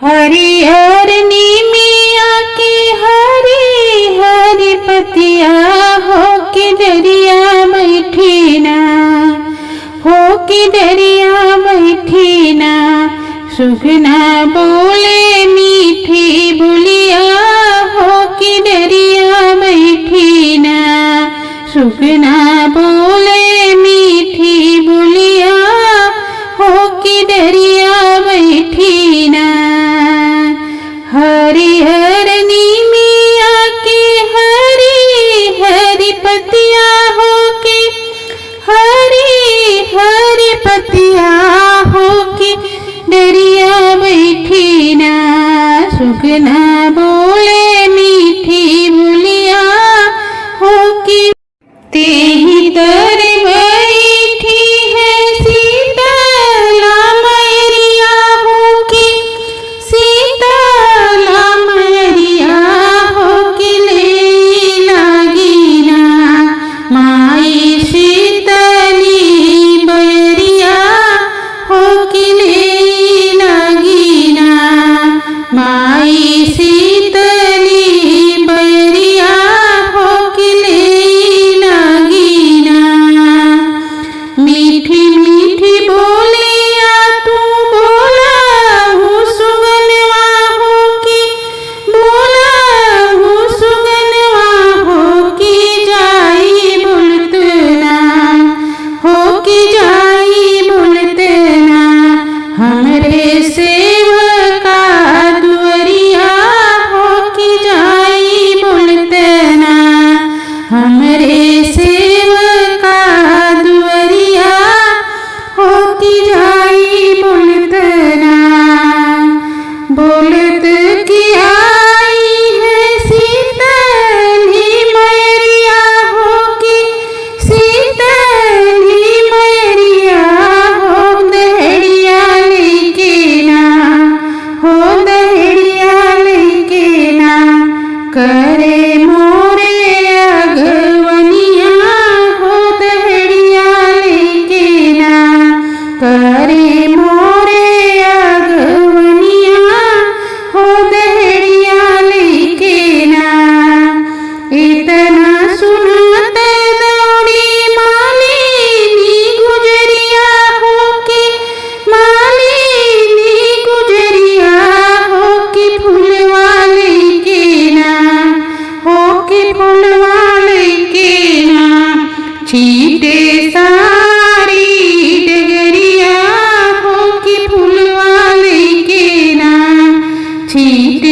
हरिहर नीमिया के हरी हरी पतिया हो के दरिया बैठी ना, हो के दरिया बैठी ना। सुगना बोले मीठी बोलिया हो के दरिया बैठी ना। सुगना बोले मीठी बोलिया हो के दरिया बैठी ना। हरिहर नीमिया के हरी हरी पतिया हो के, हरी हरी पतिया हो के दरिया बैठी ना। सुगना बोले मीठी बोलिया हो के तेहि तर बैठी है सीतला मैरिया हो के, सीतला मैरिया हो के ले लागी ना। माई शीतली बैरिया हो के ले लागी ना। माई शीतली बैरिया हो के ले लागी ना। मीठी मीठी बोलिया तू बोला हूँ सुगनवा हो के, बोला हूँ सुगनवा हो के जाई बोलत ना, हो के जाई बोलत ना। हमरे सेवका दुअरिया हो के जाई बोलत ना। हमरे सेवका दुअरिया हो के जाई बोलत ना। बोलत की आई है सीतली मैरिया हो के, सीतली मैरिया हो दहड़िया लेके ना, हो दहड़िया लेके ना। करे मोरे अगवनिया हो दहड़िया लेके ना। करे मोरे अगवनिया हो दहड़िया लेके ना। इतना सुनत दौड़ी मालिनी गुजरिया हो के, मालिनी गुजरिया हो के फूलवा लेके ना, हो के फूलवा लेके ना। छीटे सारी डगरिया हो के फूलवा लेके ना। छीटे